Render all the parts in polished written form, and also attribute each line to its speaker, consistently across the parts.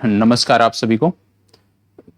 Speaker 1: नमस्कार आप सभी को।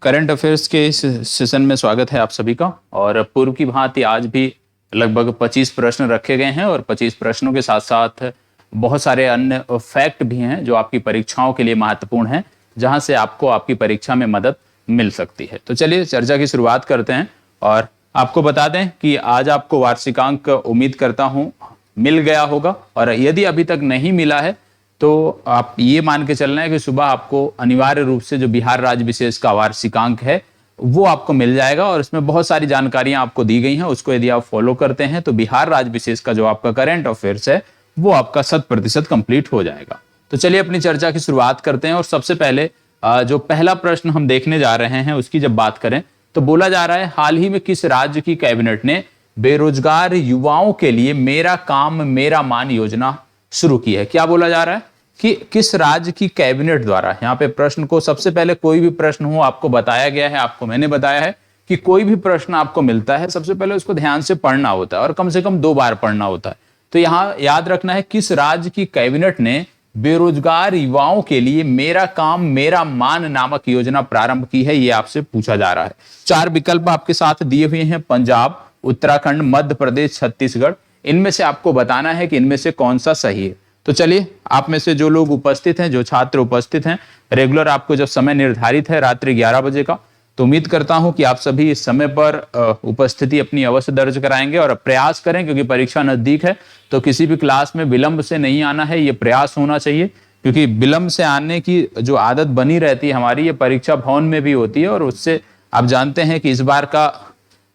Speaker 1: करंट अफेयर्स के इस सेशन में स्वागत है आप सभी का। और पूर्व की भांति आज भी लगभग 25 प्रश्न रखे गए हैं और 25 प्रश्नों के साथ साथ बहुत सारे अन्य फैक्ट भी हैं जो आपकी परीक्षाओं के लिए महत्वपूर्ण हैं, जहां से आपको आपकी परीक्षा में मदद मिल सकती है। तो चलिए चर्चा की शुरुआत करते हैं और आपको बता दें कि आज आपको वार्षिकांक उम्मीद करता हूं मिल गया होगा, और यदि अभी तक नहीं मिला है तो आप ये मान के चलना है कि सुबह आपको अनिवार्य रूप से जो बिहार राज्य विशेष का वार्षिकांक है वो आपको मिल जाएगा, और इसमें बहुत सारी जानकारियां आपको दी गई हैं। उसको यदि आप फॉलो करते हैं तो बिहार राज्य विशेष का जो आपका करंट अफेयर्स है वो आपका 100% कंप्लीट हो जाएगा। तो चलिए अपनी चर्चा की शुरुआत करते हैं। और सबसे पहले जो पहला प्रश्न हम देखने जा रहे हैं उसकी जब बात करें तो बोला जा रहा है, हाल ही में किस राज्य की कैबिनेट ने बेरोजगार युवाओं के लिए मेरा काम मेरा मान योजना शुरू की है। क्या बोला जा रहा है कि किस राज्य की कैबिनेट द्वारा। यहाँ पे प्रश्न को सबसे पहले कोई भी प्रश्न हो आपको बताया गया है, आपको मैंने बताया है कि कोई भी प्रश्न आपको मिलता है सबसे पहले उसको ध्यान से पढ़ना होता है और कम से कम 2 बार पढ़ना होता है। तो यहाँ याद रखना है किस राज्य की कैबिनेट ने बेरोजगार युवाओं के लिए मेरा काम मेरा मान नामक योजना प्रारंभ की है, ये आपसे पूछा जा रहा है। 4 विकल्प आपके साथ दिए हुए हैं, पंजाब, उत्तराखंड, मध्य प्रदेश, छत्तीसगढ़। इनमें से आपको बताना है कि इनमें से कौन सा सही है। तो चलिए आप में से जो लोग उपस्थित हैं, जो छात्र उपस्थित हैं, रेगुलर आपको जब समय निर्धारित है रात्रि 11 बजे का, तो उम्मीद करता हूं कि आप सभी इस समय पर उपस्थिति अपनी अवश्य दर्ज कराएंगे और प्रयास करें, क्योंकि परीक्षा नजदीक है तो किसी भी क्लास में विलंब से नहीं आना है, ये प्रयास होना चाहिए। क्योंकि विलंब से आने की जो आदत बनी रहती है हमारी, ये परीक्षा भवन में भी होती है, और उससे आप जानते हैं कि इस बार का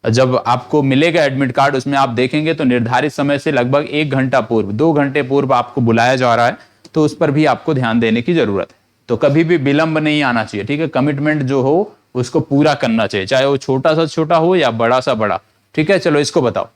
Speaker 1: जब आपको मिलेगा एडमिट कार्ड उसमें आप देखेंगे तो निर्धारित समय से लगभग 1 घंटा पूर्व 2 घंटे पूर्व आपको बुलाया जा रहा है, तो उस पर भी आपको ध्यान देने की जरूरत है। तो कभी भी विलंब नहीं आना चाहिए, ठीक है। कमिटमेंट जो हो उसको पूरा करना चाहिए, चाहे वो छोटा सा छोटा हो या बड़ा सा बड़ा, ठीक है। चलो इसको बताओ,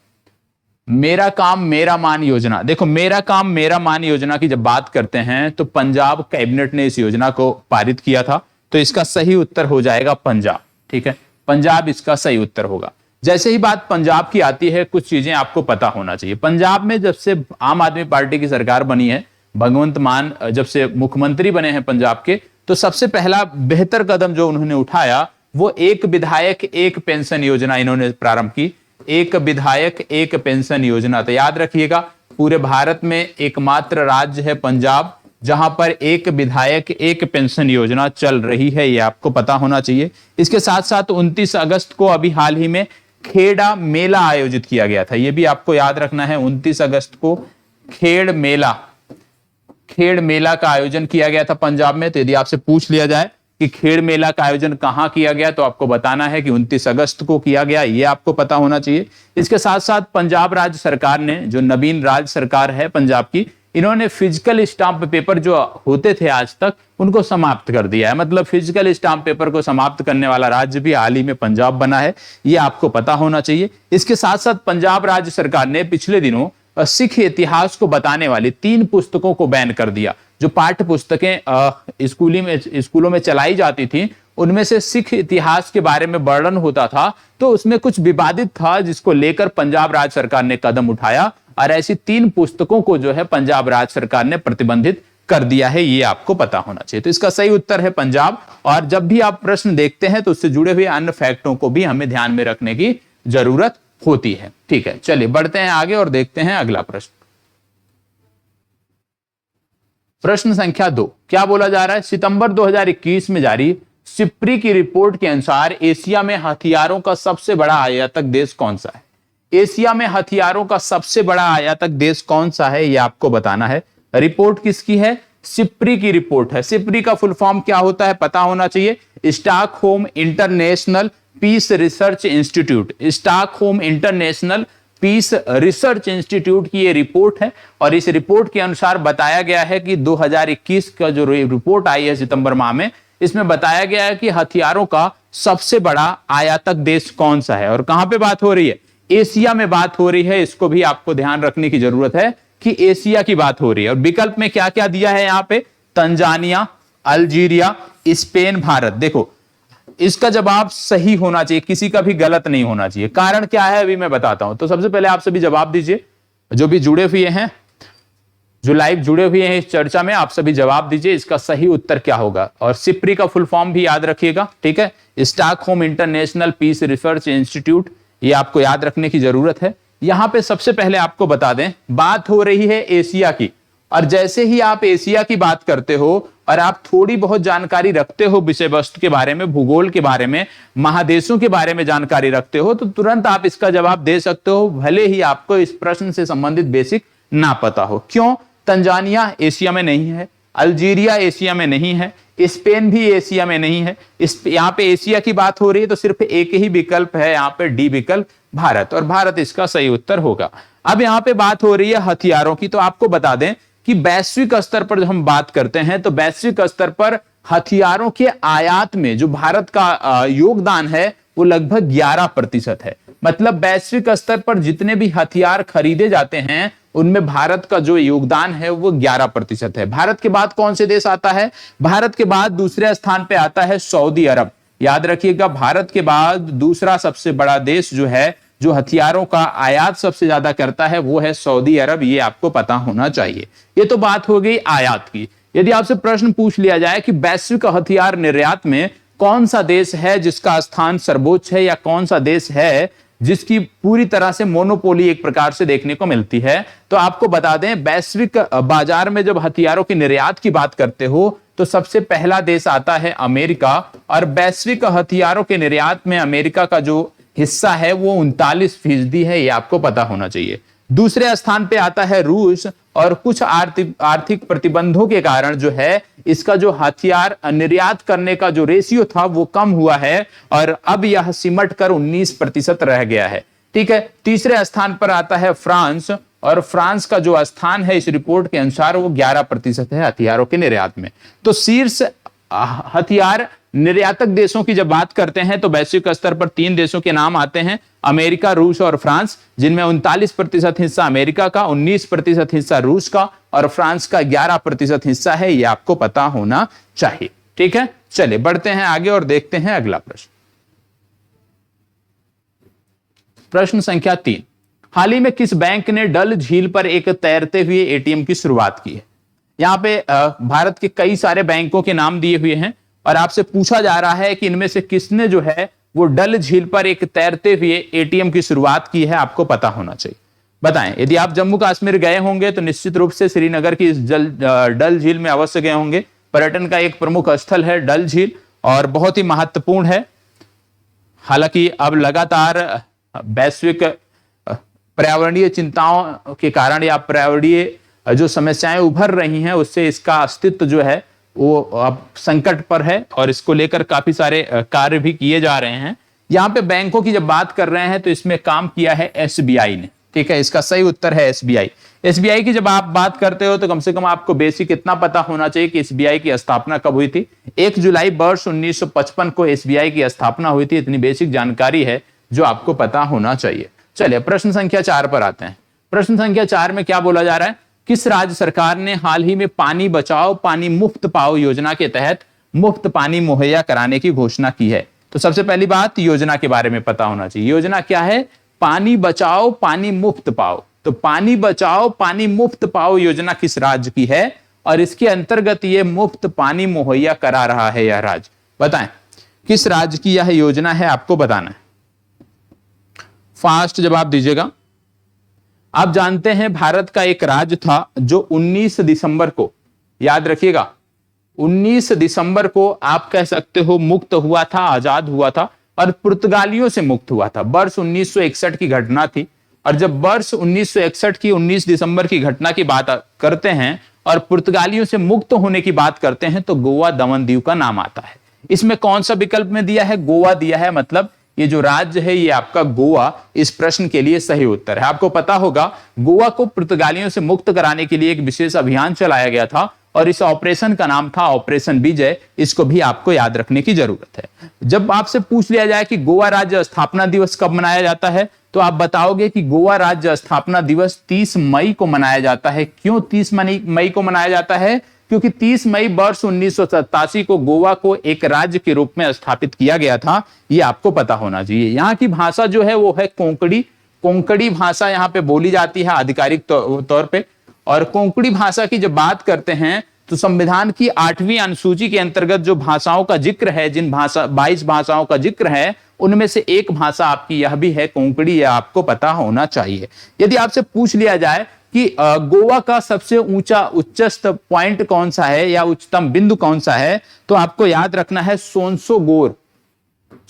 Speaker 1: मेरा काम मेरा मान योजना। देखो, मेरा काम मेरा मान योजना की जब बात करते हैं तो पंजाब कैबिनेट ने इस योजना को पारित किया था, तो इसका सही उत्तर हो जाएगा पंजाब, ठीक है। पंजाब इसका सही उत्तर होगा। जैसे ही बात पंजाब की आती है, कुछ चीजें आपको पता होना चाहिए। पंजाब में जब से आम आदमी पार्टी की सरकार बनी है, भगवंत मान जब से मुख्यमंत्री बने हैं पंजाब के, तो सबसे पहला बेहतर कदम जो उन्होंने उठाया वो एक विधायक एक पेंशन योजना इन्होंने प्रारंभ की। एक विधायक एक पेंशन योजना। तो याद रखिएगा, पूरे भारत में एकमात्र राज्य है पंजाब जहां पर एक विधायक एक पेंशन योजना चल रही है, ये आपको पता होना चाहिए। इसके साथ साथ 29 अगस्त को अभी हाल ही में खेड़ा मेला आयोजित किया गया था, यह भी आपको याद रखना है। 29 अगस्त को खेड़ मेला का आयोजन किया गया था पंजाब में। तो यदि आपसे पूछ लिया जाए कि खेड़ मेला का आयोजन कहां किया गया, तो आपको बताना है कि 29 अगस्त को किया गया, यह आपको पता होना चाहिए। इसके साथ साथ पंजाब राज्य सरकार ने, जो नवीन राज्य सरकार है पंजाब की, इन्होंने फिजिकल स्टाम्प पेपर जो होते थे आज तक उनको समाप्त कर दिया है। मतलब फिजिकल स्टाम्प पेपर को समाप्त करने वाला राज्य भी हाल ही में पंजाब बना है, ये आपको पता होना चाहिए। इसके साथ साथ पंजाब राज्य सरकार ने पिछले दिनों सिख इतिहास को बताने वाली 3 पुस्तकों को बैन कर दिया। जो पाठ्य पुस्तकें स्कूलों में चलाई जाती थी, उनमें से सिख इतिहास के बारे में वर्णन होता था, तो उसमें कुछ विवादित था, जिसको लेकर पंजाब राज्य सरकार ने कदम उठाया और ऐसी 3 पुस्तकों को जो है पंजाब राज्य सरकार ने प्रतिबंधित कर दिया है, ये आपको पता होना चाहिए। तो इसका सही उत्तर है पंजाब। और जब भी आप प्रश्न देखते हैं तो उससे जुड़े हुए अन्य फैक्टों को भी हमें ध्यान में रखने की जरूरत होती है, ठीक है। चलिए बढ़ते हैं आगे और देखते हैं अगला प्रश्न। प्रश्न संख्या 2, क्या बोला जा रहा है? सितंबर 2021 में जारी सिप्री की रिपोर्ट के अनुसार एशिया में हथियारों का सबसे बड़ा आयातक देश कौन सा है? एशिया में हथियारों का सबसे बड़ा आयातक देश कौन सा है, यह आपको बताना है। रिपोर्ट किसकी है? सिप्री की रिपोर्ट है। सिप्री का फुल फॉर्म क्या होता है पता होना चाहिए। Stockholm International Peace Research Institute. Stockholm International Peace Research Institute की ये रिपोर्ट है, और इस रिपोर्ट के अनुसार बताया गया है कि 2021 का जो रिपोर्ट आई है सितंबर माह में, इसमें बताया गया है कि हथियारों का सबसे बड़ा आयातक देश कौन सा है। और कहां पे बात हो रही है? एशिया में बात हो रही है। इसको भी आपको ध्यान रखने की जरूरत है कि एशिया की बात हो रही है। और विकल्प में क्या क्या दिया है यहां पे? Tanzania, Algeria, Spain, Bharat. देखो, इसका जवाब सही होना चाहिए, किसी का भी गलत नहीं होना चाहिए। कारण क्या है अभी मैं बताता हूं। तो सबसे पहले आप सभी जवाब दीजिए, जो भी जुड़े हुए हैं, जो लाइव जुड़े हुए हैं इस चर्चा में, आप सभी जवाब दीजिए इसका सही उत्तर क्या होगा। और सिप्री का फुल फॉर्म भी याद रखिएगा, ठीक है, Stockholm International Peace Research Institute, ये आपको याद रखने की जरूरत है। यहां पे सबसे पहले आपको बता दें, बात हो रही है एशिया की, और जैसे ही आप एशिया की बात करते हो और आप थोड़ी बहुत जानकारी रखते हो विषय वस्तु के बारे में, भूगोल के बारे में, महादेशों के बारे में जानकारी रखते हो, तो तुरंत आप इसका जवाब दे सकते हो, भले ही आपको इस प्रश्न से संबंधित बेसिक ना पता हो। क्यों? तंजानिया एशिया में नहीं है, अल्जीरिया एशिया में नहीं है, स्पेन भी एशिया में नहीं है। यहाँ पे एशिया की बात हो रही है तो सिर्फ एक ही विकल्प है, यहाँ पे डी विकल्प, भारत, और भारत इसका सही उत्तर होगा। अब यहाँ पे बात हो रही है हथियारों की, तो आपको बता दें कि वैश्विक स्तर पर जब हम बात करते हैं तो वैश्विक स्तर पर हथियारों के आयात में जो भारत का योगदान है वो लगभग 11% है। मतलब वैश्विक स्तर पर जितने भी हथियार खरीदे जाते हैं उनमें भारत का जो योगदान है वो 11% है। भारत के बाद कौन से देश आता है? भारत के बाद दूसरे स्थान पे आता है सऊदी अरब। याद रखिएगा, भारत के बाद दूसरा सबसे बड़ा देश जो है, जो हथियारों का आयात सबसे ज्यादा करता है, वो है सऊदी अरब। ये आपको पता होना चाहिए। ये तो बात हो गई आयात की। यदि आपसे प्रश्न पूछ लिया जाए कि वैश्विक हथियार निर्यात में कौन सा देश है जिसका स्थान सर्वोच्च है, या कौन सा देश है जिसकी पूरी तरह से मोनोपोली एक प्रकार से देखने को मिलती है, तो आपको बता दें, वैश्विक बाजार में जब हथियारों की निर्यात की बात करते हो तो सबसे पहला देश आता है अमेरिका, और वैश्विक हथियारों के निर्यात में अमेरिका का जो हिस्सा है वो 39% है। ये आपको पता होना चाहिए। दूसरे स्थान पे आता है रूस, और कुछ आर्थिक प्रतिबंधों के कारण जो है इसका जो हथियार निर्यात करने का जो रेशियो था वो कम हुआ है, और अब यह सिमट कर 19% रह गया है। ठीक है। तीसरे स्थान पर आता है फ्रांस, और फ्रांस का जो स्थान है इस रिपोर्ट के अनुसार वो 11% है हथियारों के निर्यात में। तो शीर्ष हथियार निर्यातक देशों की जब बात करते हैं तो वैश्विक स्तर पर 3 देशों के नाम आते हैं, अमेरिका, रूस और फ्रांस, जिनमें 39% हिस्सा अमेरिका का, 19% हिस्सा रूस का, और फ्रांस का 11% हिस्सा है। यह आपको पता होना चाहिए। ठीक है, चलिए बढ़ते हैं आगे और देखते हैं अगला प्रश्न। प्रश्न संख्या 3, हाल ही में किस बैंक ने डल झील पर एक तैरते हुए एटीएम की शुरुआत की है? यहां पे भारत के कई सारे बैंकों के नाम दिए हुए हैं, और आपसे पूछा जा रहा है कि इनमें से किसने जो है वो डल झील पर एक तैरते हुए एटीएम की शुरुआत की है। आपको पता होना चाहिए। बताएं, यदि आप जम्मू कश्मीर गए होंगे तो निश्चित रूप से श्रीनगर की इस डल झील में अवश्य गए होंगे। पर्यटन का एक प्रमुख स्थल है डल झील, और बहुत ही महत्वपूर्ण है। हालांकि अब लगातार वैश्विक पर्यावरणीय चिंताओं के कारण या पर्यावरणीय जो समस्याएं उभर रही हैं उससे इसका अस्तित्व जो है वो अब संकट पर है, और इसको लेकर काफी सारे कार्य भी किए जा रहे हैं। यहाँ पे बैंकों की जब बात कर रहे हैं तो इसमें काम किया है एसबीआई ने। ठीक है, इसका सही उत्तर है एसबीआई। एसबीआई की जब आप बात करते हो तो कम से कम आपको बेसिक इतना पता होना चाहिए कि एसबीआई की स्थापना कब हुई थी। 1 जुलाई वर्ष 1955 को एसबीआई की स्थापना हुई थी। इतनी बेसिक जानकारी है जो आपको पता होना चाहिए। चलिए प्रश्न संख्या 4 पर आते हैं। प्रश्न संख्या 4 में क्या बोला जा रहा है? किस राज्य सरकार ने हाल ही में पानी बचाओ पानी मुफ्त पाओ योजना के तहत मुफ्त पानी मुहैया कराने की घोषणा की है? तो सबसे पहली बात, योजना के बारे में पता होना चाहिए। योजना क्या है? पानी बचाओ पानी मुफ्त पाओ। तो पानी बचाओ पानी मुफ्त पाओ योजना किस राज्य की है, और इसके अंतर्गत ये मुफ्त पानी मुहैया करा रहा है यह राज्य? बताएं किस राज्य की यह योजना है, आपको बताना है। फास्ट जवाब दीजिएगा। आप जानते हैं भारत का एक राज्य था जो 19 दिसंबर को, याद रखिएगा, 19 दिसंबर को आप कह सकते हो मुक्त हुआ था, आजाद हुआ था, और पुर्तगालियों से मुक्त हुआ था। वर्ष 1961 की घटना थी, और जब वर्ष 1961 की 19 दिसंबर की घटना की बात करते हैं और पुर्तगालियों से मुक्त होने की बात करते हैं तो गोवा दमन दीव का नाम आता है। इसमें कौन सा विकल्प में दिया है? गोवा दिया है। मतलब ये जो राज्य है ये आपका गोवा इस प्रश्न के लिए सही उत्तर है। आपको पता होगा गोवा को पुर्तगालियों से मुक्त कराने के लिए एक विशेष अभियान चलाया गया था, और इस ऑपरेशन का नाम था ऑपरेशन विजय। इसको भी आपको याद रखने की जरूरत है। जब आपसे पूछ लिया जाए कि गोवा राज्य स्थापना दिवस कब मनाया जाता है, तो आप बताओगे कि गोवा राज्य स्थापना दिवस 30 मई को मनाया जाता है। क्यों 30 मई को मनाया जाता है? क्योंकि 30 मई वर्ष 1987 को गोवा को एक राज्य के रूप में स्थापित किया गया था। ये आपको पता होना चाहिए। यहाँ की भाषा जो है वो है कोंकणी। कोंकणी भाषा यहाँ पे बोली जाती है आधिकारिक तौर पे, और कोंकणी भाषा की जब बात करते हैं तो संविधान की 8वीं अनुसूची के अंतर्गत जो भाषाओं का जिक्र है, जिन भाषा 22 भाषाओं का जिक्र है, उनमें से एक भाषा आपकी यह भी है कोंकणी, यह आपको पता होना चाहिए। यदि आपसे पूछ लिया जाए कि गोवा का सबसे ऊंचा उच्चस्थ पॉइंट कौन सा है या उच्चतम बिंदु कौन सा है, तो आपको याद रखना है सोनसोगोर।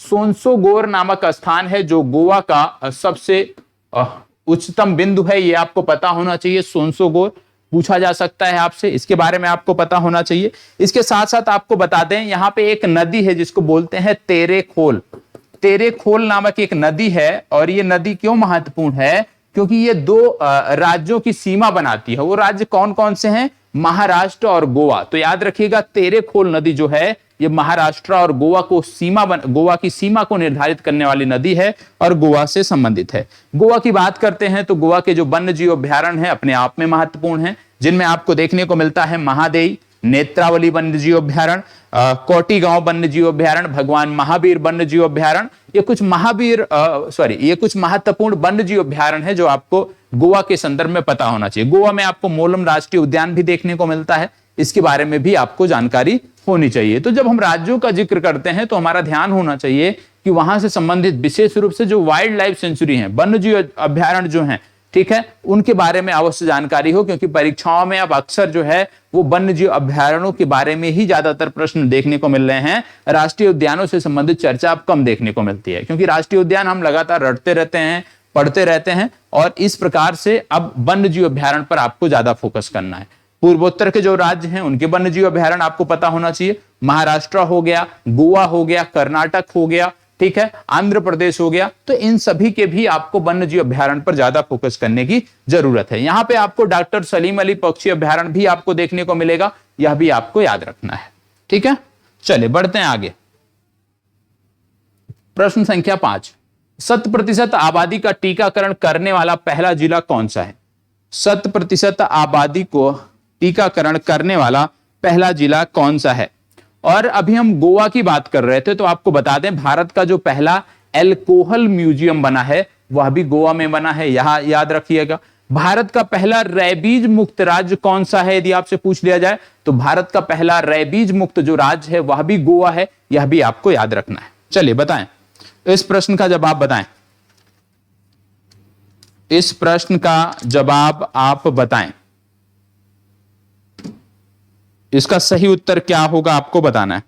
Speaker 1: सोनसोगोर नामक स्थान है जो गोवा का सबसे उच्चतम बिंदु है, यह आपको पता होना चाहिए। सोनसोगोर पूछा जा सकता है आपसे, इसके बारे में आपको पता होना चाहिए। इसके साथ साथ आपको बता दें, यहां पे एक नदी है जिसको बोलते हैं तेरेखोल। तेरेखोल नामक एक नदी है, और ये नदी क्यों महत्वपूर्ण है, क्योंकि ये दो राज्यों की सीमा बनाती है। वो राज्य कौन कौन से हैं? महाराष्ट्र और गोवा। तो याद रखिएगा, तेरेखोल नदी जो है ये महाराष्ट्र और गोवा को गोवा की सीमा को निर्धारित करने वाली नदी है और गोवा से संबंधित है। गोवा की बात करते हैं तो गोवा के जो वन्य जीव अभ्यारण्य है अपने आप में महत्वपूर्ण है, जिनमें आपको देखने को मिलता है महादेई, नेत्रावली वन्य जीव अभ्यारण्य, कोटीगांव वन्य जीव अभ्यारण्य, भगवान महावीर वन्य जीव अभ्यारण्य। ये कुछ महत्वपूर्ण वन्य जीव अभ्यारण्य है जो आपको गोवा के संदर्भ में पता होना चाहिए। गोवा में आपको मोलम राष्ट्रीय उद्यान भी देखने को मिलता है, इसके बारे में भी आपको जानकारी होनी चाहिए। तो जब हम राज्यों का जिक्र करते हैं तो हमारा ध्यान होना चाहिए कि वहां से संबंधित विशेष रूप से जो वाइल्ड लाइफ सेंचुरी है, वन्य जीव अभ्यारण्य जो हैं, ठीक है, उनके बारे में अवश्य जानकारी हो, क्योंकि परीक्षाओं में अब अक्सर जो है वो वन्य जीव अभ्यारण्यों के बारे में ही ज्यादातर प्रश्न देखने को मिल रहे हैं। राष्ट्रीय उद्यानों से संबंधित चर्चा अब कम देखने को मिलती है, क्योंकि राष्ट्रीय उद्यान हम लगातार रटते रहते हैं, पढ़ते रहते हैं, और इस प्रकार से अब वन्य जीव अभ्यारण्य पर आपको ज्यादा फोकस करना है। पूर्वोत्तर के जो राज्य हैं उनके वन्य जीव अभ्यारण्य आपको पता होना चाहिए। महाराष्ट्र हो गया, गोवा हो गया, कर्नाटक हो गया, ठीक है, आंध्र प्रदेश हो गया। तो इन सभी के भी आपको वन्य जीव अभ्यारण्य पर ज्यादा फोकस करने की जरूरत है। यहां पे आपको डॉक्टर सलीम अली पक्षी अभ्यारण्य भी आपको देखने को मिलेगा, यह भी आपको याद रखना है। ठीक है, चलिए बढ़ते हैं आगे। प्रश्न संख्या 5, 100% आबादी का टीकाकरण करने वाला पहला जिला कौन सा है? 100% आबादी को टीकाकरण करने वाला पहला जिला कौन सा है? और अभी हम गोवा की बात कर रहे थे, तो आपको बता दें भारत का जो पहला एल्कोहल म्यूजियम बना है वह भी गोवा में बना है, यहां याद रखिएगा। भारत का पहला रेबीज मुक्त राज्य कौन सा है यदि आपसे पूछ लिया जाए, तो भारत का पहला रेबीज मुक्त जो राज्य है वह भी गोवा है, यह भी आपको याद रखना है। चलिए बताएं, इस प्रश्न का जवाब बताएं। इस प्रश्न का जवाब आप बताएं। इसका सही उत्तर क्या होगा आपको बताना है,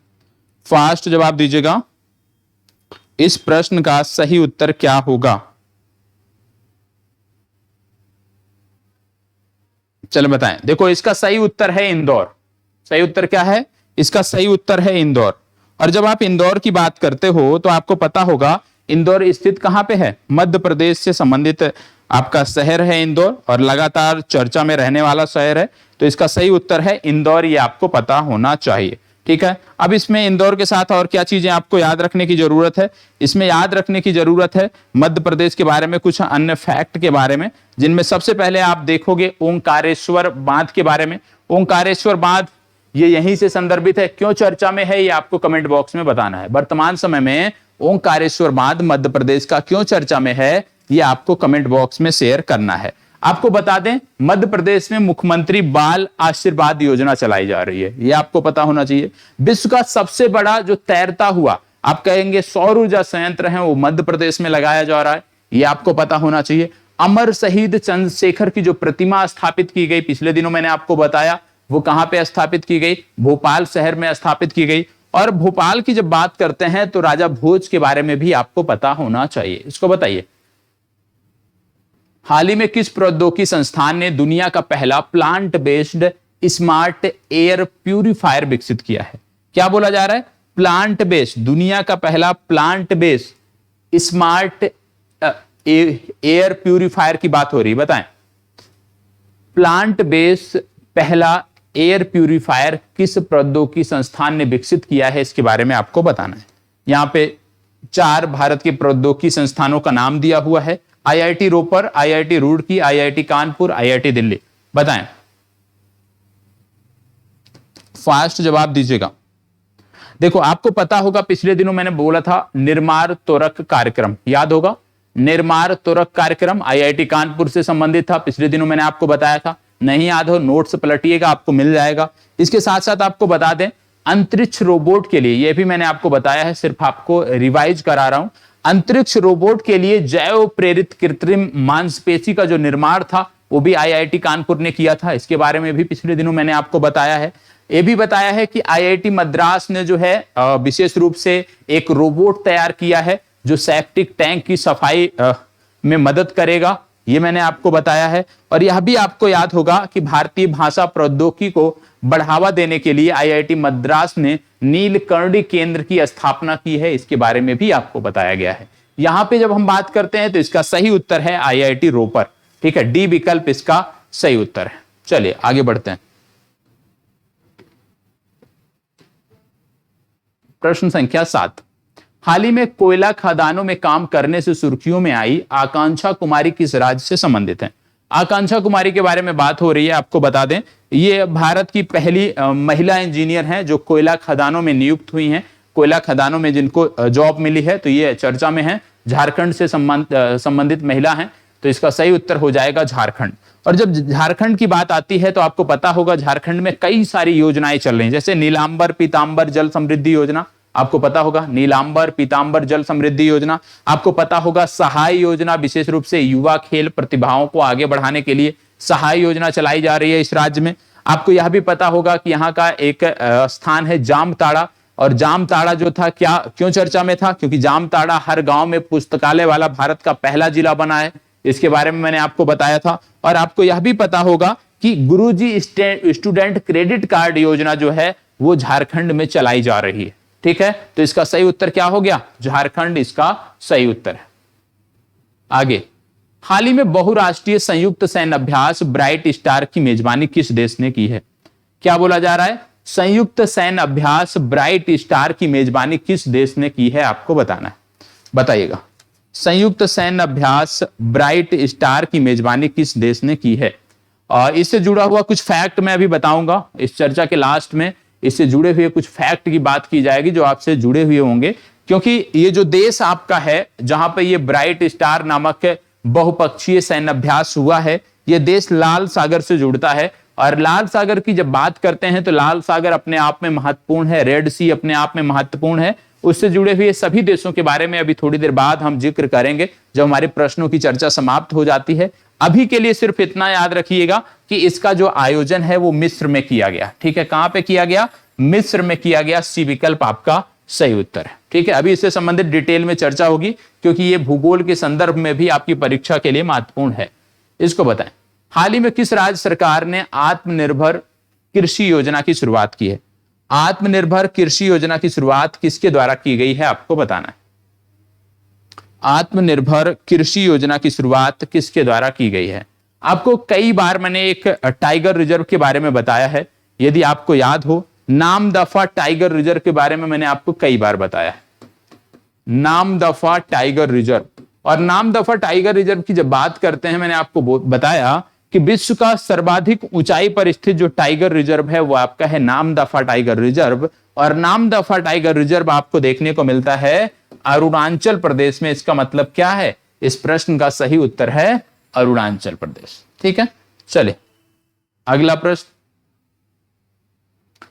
Speaker 1: फास्ट जवाब दीजिएगा। इस प्रश्न का सही उत्तर क्या होगा? चलो बताएं। देखो, इसका सही उत्तर है इंदौर। सही उत्तर क्या है? इसका सही उत्तर है इंदौर। और जब आप इंदौर की बात करते हो तो आपको पता होगा इंदौर स्थित कहां पे है? मध्य प्रदेश से संबंधित आपका शहर है इंदौर, और लगातार चर्चा में रहने वाला शहर है। तो इसका सही उत्तर है इंदौर, ये आपको पता होना चाहिए। ठीक है, अब इसमें इंदौर के साथ और क्या चीजें आपको याद रखने की जरूरत है? इसमें याद रखने की जरूरत है मध्य प्रदेश के बारे में कुछ अन्य फैक्ट के बारे में, जिनमें सबसे पहले आप देखोगे ओंकारेश्वर बांध के बारे में। ओंकारेश्वर बांध ये यहीं से संदर्भित है, क्यों चर्चा में है ये आपको कमेंट बॉक्स में बताना है। वर्तमान समय में ओंकारेश्वर बांध मध्य प्रदेश का क्यों चर्चा में है, ये आपको कमेंट बॉक्स में शेयर करना है। आपको बता दें, मध्य प्रदेश में मुख्यमंत्री बाल आशीर्वाद योजना चलाई जा रही है, ये आपको पता होना चाहिए। विश्व का सबसे बड़ा जो तैरता हुआ आप कहेंगे सौर ऊर्जा संयंत्र है, वो मध्य प्रदेश में लगाया जा रहा है, ये आपको पता होना चाहिए। अमर शहीद चंद्रशेखर की जो प्रतिमा स्थापित की गई, पिछले दिनों मैंने आपको बताया, वो कहां पे स्थापित की गई? भोपाल शहर में स्थापित की गई। और भोपाल की जब बात करते हैं तो राजा भोज के बारे में भी आपको पता होना चाहिए। इसको बताइए, हाल ही में किस प्रौद्योगिकी संस्थान ने दुनिया का पहला plant based smart air purifier विकसित किया है? क्या बोला जा रहा है? प्लांट बेस्ड, दुनिया का पहला plant based smart air purifier की बात हो रही है, बताएं। प्लांट बेस्ड पहला एयर प्यूरिफायर किस प्रौद्योगिकी संस्थान ने विकसित किया है, इसके बारे में आपको बताना है। यहां पे 4 भारत के प्रौद्योगिकी संस्थानों का नाम दिया हुआ है, IIT Ropar, IIT Roorkee, IIT Kanpur, IIT Delhi. बताएं, फास्ट जवाब दीजिएगा। देखो, आपको पता होगा पिछले दिनों मैंने बोला था निर्माण त्वरक कार्यक्रम, याद होगा? निर्माण त्वरक कार्यक्रम आईआईटी कानपुर से संबंधित था, पिछले दिनों मैंने आपको बताया था। नहीं याद हो नोट्स पलटिएगा, आपको मिल जाएगा। इसके साथ साथ आपको बता दें अंतरिक्ष रोबोट के लिए, यह भी मैंने आपको बताया है, सिर्फ आपको रिवाइज करा रहा हूं। अंतरिक्ष रोबोट के लिए जैव प्रेरित कृत्रिम मांसपेशी का जो निर्माण था वो भी आईआईटी कानपुर ने किया था। इसके बारे में भी पिछले दिनों मैंने आपको बताया है। ये भी बताया है कि आईआईटी मद्रास ने जो है विशेष रूप से एक रोबोट तैयार किया है जो सेप्टिक टैंक की सफाई में मदद करेगा, ये मैंने आपको बताया है। और यह भी आपको याद होगा कि भारतीय भाषा प्रौद्योगिकी को बढ़ावा देने के लिए आईआईटी मद्रास ने नीलकर्णी केंद्र की स्थापना की है, इसके बारे में भी आपको बताया गया है। यहां पे जब हम बात करते हैं तो इसका सही उत्तर है आईआईटी रोपर, ठीक है, डी विकल्प इसका सही उत्तर है। चलिए आगे बढ़ते हैं। प्रश्न संख्या 7, हाल ही में कोयला खदानों में काम करने से सुर्खियों में आई आकांक्षा कुमारी किस राज्य से संबंधित है? आकांक्षा कुमारी के बारे में बात हो रही है। आपको बता दें ये भारत की पहली महिला इंजीनियर हैं जो कोयला खदानों में नियुक्त हुई हैं। कोयला खदानों में जिनको जॉब मिली है तो ये चर्चा में है, झारखंड से संबंधित महिला हैं, तो इसका सही उत्तर हो जाएगा झारखंड। और जब झारखंड की बात आती है तो आपको पता होगा झारखंड में कई सारी योजनाएं चल रही हैं, जैसे नीलांबर पीतांबर जल समृद्धि योजना, आपको पता होगा नीलांबर पीतांबर जल समृद्धि योजना। आपको पता होगा सहाय योजना, विशेष रूप से युवा खेल प्रतिभाओं को आगे बढ़ाने के लिए सहाय योजना चलाई जा रही है इस राज्य में। आपको यह भी पता होगा कि यहाँ का एक स्थान है जामताड़ा, और जामताड़ा जो था क्यों चर्चा में था, क्योंकि जामताड़ा हर गांव में पुस्तकालय वाला भारत का पहला जिला बना है, इसके बारे में मैंने आपको बताया था। और आपको यह भी पता होगा कि गुरुजी स्टूडेंट क्रेडिट कार्ड योजना जो है वो झारखंड में चलाई जा रही है, ठीक है। तो इसका सही उत्तर क्या हो गया? झारखंड इसका सही उत्तर है। आगे, हाल ही में बहुराष्ट्रीय संयुक्त सैन्य अभ्यास ब्राइट स्टार की मेजबानी किस देश ने की है? क्या बोला जा रहा है? संयुक्त सैन्य अभ्यास ब्राइट स्टार की मेजबानी किस देश ने की है, आपको बताना है, बताइएगा। संयुक्त सैन्य अभ्यास ब्राइट स्टार की मेजबानी किस देश ने की है? और इससे जुड़ा हुआ कुछ फैक्ट मैं अभी बताऊंगा इस चर्चा के लास्ट में। इससे जुड़े हुए कुछ फैक्ट की बात की जाएगी जो आपसे जुड़े हुए होंगे, क्योंकि ये जो देश आपका है जहां पर ये ब्राइट स्टार नामक बहुपक्षीय सैन्य अभ्यास हुआ है, ये देश लाल सागर से जुड़ता है। और लाल सागर की जब बात करते हैं तो लाल सागर अपने आप में महत्वपूर्ण है, रेड सी अपने आप में महत्वपूर्ण है। उससे जुड़े हुए सभी देशों के बारे में अभी थोड़ी देर बाद हम जिक्र करेंगे जब हमारे प्रश्नों की चर्चा समाप्त हो जाती है। अभी के लिए सिर्फ इतना याद रखिएगा कि इसका जो आयोजन है वो मिस्र में किया गया, ठीक है। कहां पे किया गया? मिस्र में किया गया। सी विकल्प आपका सही उत्तर है, ठीक है। अभी इससे संबंधित डिटेल में चर्चा होगी क्योंकि ये भूगोल के संदर्भ में भी आपकी परीक्षा के लिए महत्वपूर्ण है। इसको बताएं, हाल ही में किस राज्य सरकार ने आत्मनिर्भर कृषि योजना की शुरुआत की है? आत्मनिर्भर कृषि योजना की शुरुआत किसके द्वारा की गई है, आपको बताना है। आत्मनिर्भर कृषि योजना की शुरुआत किसके द्वारा की गई है? आपको कई बार मैंने एक टाइगर रिजर्व के बारे में बताया है, यदि आपको याद हो, नामदफा टाइगर रिजर्व के बारे में मैंने आपको कई बार बताया है। नामदफा टाइगर रिजर्व, और नामदफा टाइगर रिजर्व की जब बात करते हैं मैंने आपको बताया कि विश्व का सर्वाधिक ऊंचाई पर स्थित जो टाइगर रिजर्व है वो आपका है नामदफा टाइगर रिजर्व। और नामदफा टाइगर रिजर्व आपको देखने को मिलता है अरुणाचल प्रदेश में। इसका मतलब क्या है? इस प्रश्न का सही उत्तर है अरुणाचल प्रदेश, ठीक है। चले अगला प्रश्न,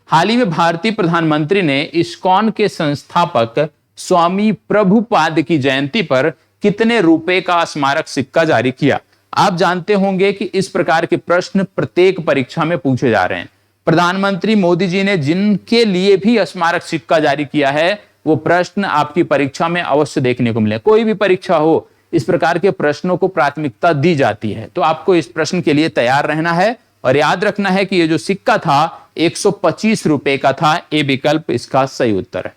Speaker 1: हाल ही में भारतीय प्रधानमंत्री ने इस्कॉन के संस्थापक स्वामी प्रभुपाद की जयंती पर कितने रुपए का स्मारक सिक्का जारी किया? आप जानते होंगे कि इस प्रकार के प्रश्न प्रत्येक परीक्षा में पूछे जा रहे हैं। प्रधानमंत्री मोदी जी ने जिनके लिए भी स्मारक सिक्का जारी किया है वो प्रश्न आपकी परीक्षा में अवश्य देखने को मिले। कोई भी परीक्षा हो, इस प्रकार के प्रश्नों को प्राथमिकता दी जाती है, तो आपको इस प्रश्न के लिए तैयार रहना है और याद रखना है कि ये जो सिक्का था 125 रुपए का था। ए विकल्प इसका सही उत्तर है।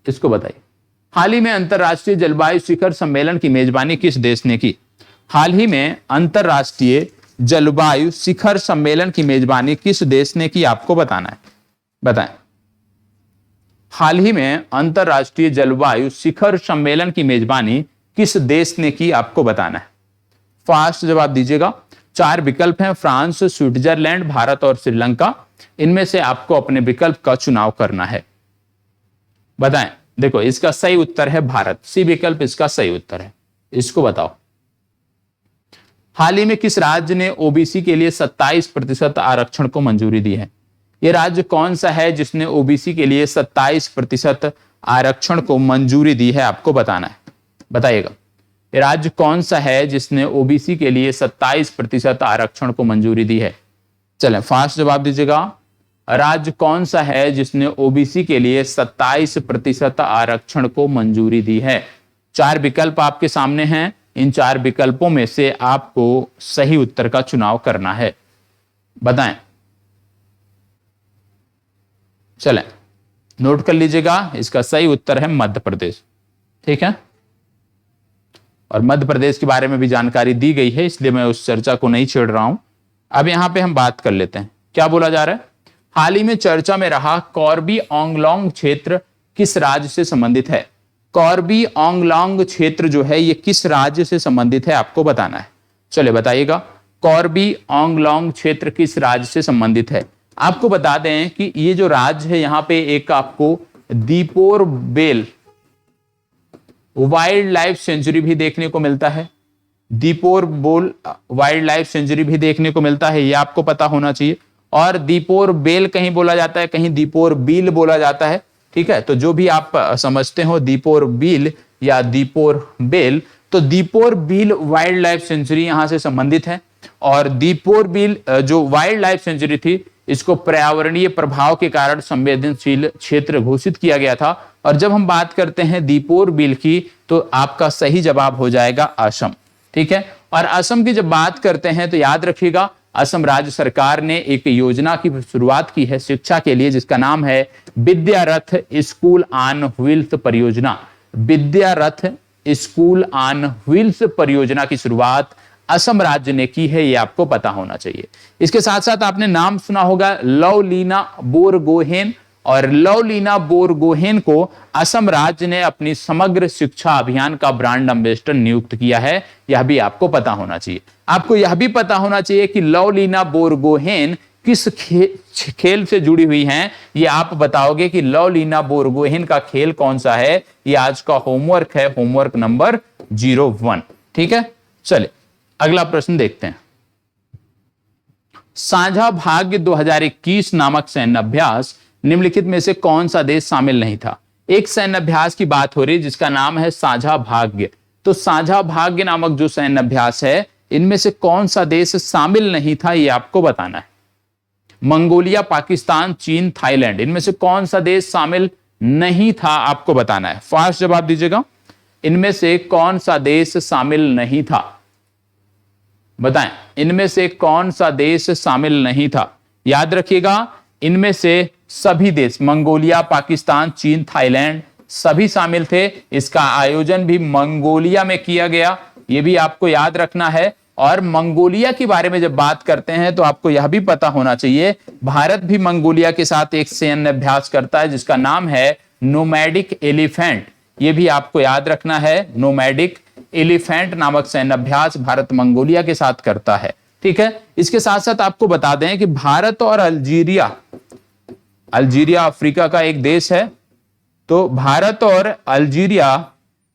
Speaker 1: इसको बताइए, हाल ही में अंतरराष्ट्रीय जलवायु शिखर सम्मेलन की मेजबानी किस देश ने की? हाल ही में अंतरराष्ट्रीय जलवायु शिखर सम्मेलन की मेजबानी किस देश ने की, आपको बताना है, बताएं। हाल ही में अंतरराष्ट्रीय जलवायु शिखर सम्मेलन की मेजबानी किस देश ने की, आपको बताना है। फास्ट जवाब दीजिएगा। 4 विकल्प हैं, फ्रांस, स्विट्जरलैंड, भारत और श्रीलंका। इनमें से आपको अपने विकल्प का चुनाव करना है, बताएं। देखो इसका सही उत्तर है भारत, सी विकल्प इसका सही उत्तर है। इसको बताओ, हाल ही में किस राज्य ने ओबीसी के लिए 27% आरक्षण को मंजूरी दी है? यह राज्य कौन सा है जिसने ओबीसी के लिए 27% आरक्षण को मंजूरी दी है? आपको बताना है, बताइएगा। यह राज्य कौन सा है जिसने ओबीसी के लिए 27% आरक्षण को मंजूरी दी है? चलें फास्ट जवाब दीजिएगा। राज्य कौन सा है जिसने ओबीसी के लिए 27% आरक्षण को मंजूरी दी है? 4 विकल्प आपके सामने हैं। इन 4 विकल्पों में से आपको सही उत्तर का चुनाव करना है, बताएं। चलें नोट कर लीजिएगा, इसका सही उत्तर है मध्य प्रदेश। ठीक है, और मध्य प्रदेश के बारे में भी जानकारी दी गई है, इसलिए मैं उस चर्चा को नहीं छेड़ रहा हूं। अब यहां पे हम बात कर लेते हैं, क्या बोला जा रहा है। हाल ही में चर्चा में रहा कॉर्बी आंगलोंग क्षेत्र किस राज्य से संबंधित है? कॉर्बी आंगलोंग क्षेत्र जो है ये किस राज्य से संबंधित है? आपको बताना है। चलिए बताइएगा, कॉर्बी आंगलोंग क्षेत्र किस राज्य से संबंधित है? आपको बता दें कि ये जो राज्य है यहां पे एक आपको Deepor Beel wildlife sanctuary भी देखने को मिलता है। दीपोर बोल वाइल्ड लाइफ सेंचुरी भी देखने को मिलता है, ये आपको पता होना चाहिए। और दीपोर बेल कहीं बोला जाता है, कहीं दीपोर बील बोला जाता है। ठीक है, तो जो भी आप समझते हो दीपोर बील या दीपोर बेल, तो दीपोर बील वाइल्ड लाइफ सेंचुरी यहां से संबंधित है। और दीपोर बील जो वाइल्ड लाइफ सेंचुरी थी, इसको पर्यावरणीय प्रभाव के कारण संवेदनशील क्षेत्र घोषित किया गया था। और जब हम बात करते हैं दीपोर बील की, तो आपका सही जवाब हो जाएगा असम। ठीक है, और असम की जब बात करते हैं तो याद रखिएगा, असम राज्य सरकार ने एक योजना की शुरुआत की है शिक्षा के लिए, जिसका नाम है विद्यारथ स्कूल ऑन व्हील्स परियोजना। विद्यारथ स्कूल ऑन व्हील्स परियोजना की शुरुआत असम राज्य ने की है, ये आपको पता होना चाहिए। इसके साथ साथ आपने नाम सुना होगा लवलीना बोरगोहेन, और लवलीना बोरगोहेन को असम राज्य ने अपनी समग्र शिक्षा अभियान का ब्रांड एम्बेसडर नियुक्त किया है, यह भी आपको पता होना चाहिए। आपको यह भी पता होना चाहिए कि लवलीना बोरगोहेन किस खेल से जुड़ी हुई हैं, ये आप बताओगे कि लवलीना बोरगोहेन का खेल कौन सा है। ये आज का होमवर्क है, होमवर्क नंबर 01। ठीक है, चलिए अगला प्रश्न देखते हैं। साझा भाग्य 2021 नामक सैन्य अभ्यास निम्नलिखित में से कौन सा देश शामिल नहीं था? एक सैन्य अभ्यास की बात हो रही है जिसका नाम है साझा भाग्य। तो साझा भाग्य नामक जो सैन्य अभ्यास है, इनमें से कौन सा देश शामिल नहीं था, यह आपको बताना है। मंगोलिया, पाकिस्तान, चीन, थाईलैंड, इनमें से कौन सा देश शामिल नहीं था, आपको बताना है। फास्ट जवाब दीजिएगा, इनमें से कौन सा देश शामिल नहीं था, बताएं। इनमें से कौन सा देश शामिल नहीं था? याद रखिएगा, इनमें से सभी देश, मंगोलिया, पाकिस्तान, चीन, थाईलैंड, सभी शामिल थे। इसका आयोजन भी मंगोलिया में किया गया, यह भी आपको याद रखना है। और मंगोलिया के बारे में जब बात करते हैं तो आपको यह भी पता होना चाहिए, भारत भी मंगोलिया के साथ एक सैन्य अभ्यास करता है जिसका नाम है नोमैडिक एलिफेंट। यह भी आपको याद रखना है, नोमैडिक एलिफेंट नामक सैन्य अभ्यास भारत मंगोलिया के साथ करता है। ठीक है, इसके साथ साथ आपको बता दें कि भारत और अल्जीरिया, अल्जीरिया अफ्रीका का एक देश है, तो भारत और अल्जीरिया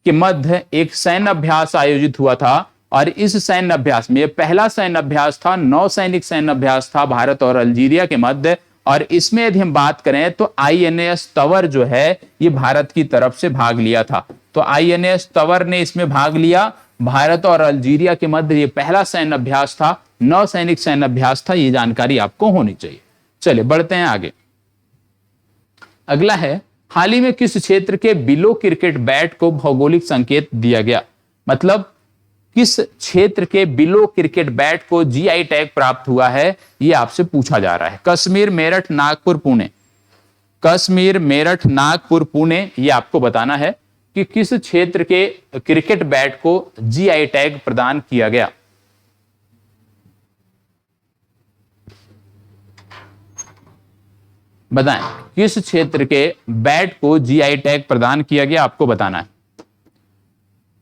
Speaker 1: के मध्य एक सैन्य अभ्यास आयोजित हुआ था। और इस सैन्य अभ्यास में, यह पहला सैन्य अभ्यास था, नौसैनिक सैन्य अभ्यास था भारत और अल्जीरिया के मध्य। और इसमें यदि हम बात करें तो INS तवर जो है, ये भारत की तरफ से भाग लिया था। तो INS तवर ने इसमें भाग लिया। भारत और अल्जीरिया के मध्य ये पहला सैन्य अभ्यास था, नौसैनिक सैन्य अभ्यास था। ये जानकारी आपको होनी चाहिए। चलिए बढ़ते हैं आगे। अगला है, हाल ही में किस क्षेत्र के बिलो क्रिकेट बैट को भौगोलिक संकेत दिया गया? मतलब किस क्षेत्र के बिलो क्रिकेट बैट को GI टैग प्राप्त हुआ है, यह आपसे पूछा जा रहा है। कश्मीर, मेरठ, नागपुर, पुणे। कश्मीर, मेरठ, नागपुर, पुणे, यह आपको बताना है कि किस क्षेत्र के क्रिकेट बैट को GI टैग प्रदान किया गया। बताएं, किस क्षेत्र के बैट को GI टैग प्रदान किया गया, आपको बताना है।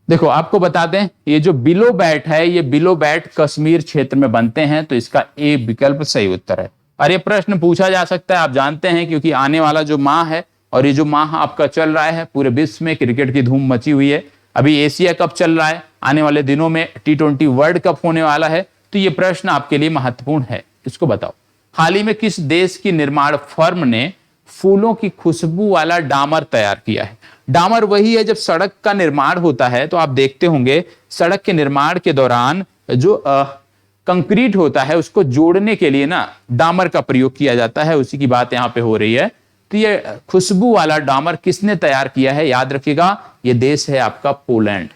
Speaker 1: देखो आपको बता दें, ये जो बिलो बैट है, ये बिलो बैट कश्मीर क्षेत्र में बनते हैं, तो इसका ए विकल्प सही उत्तर है। और ये प्रश्न पूछा जा सकता है, आप जानते हैं, क्योंकि आने वाला जो माह है और ये जो माह आपका चल रहा है, पूरे विश्व में क्रिकेट की धूम मची हुई है। अभी एशिया कप चल रहा है, आने वाले दिनों में T20 वर्ल्ड कप होने वाला है, तो ये प्रश्न आपके लिए महत्वपूर्ण है। इसको बताओ, हाल ही में किस देश की निर्माण फर्म ने फूलों की खुशबू वाला डामर तैयार किया है? डामर वही है, जब सड़क का निर्माण होता है तो आप देखते होंगे सड़क के निर्माण के दौरान जो कंक्रीट होता है उसको जोड़ने के लिए ना डामर का प्रयोग किया जाता है, उसी की बात यहां पे हो रही है। तो ये खुशबू वाला डामर किसने तैयार किया है? याद रखिएगा, ये देश है आपका पोलैंड।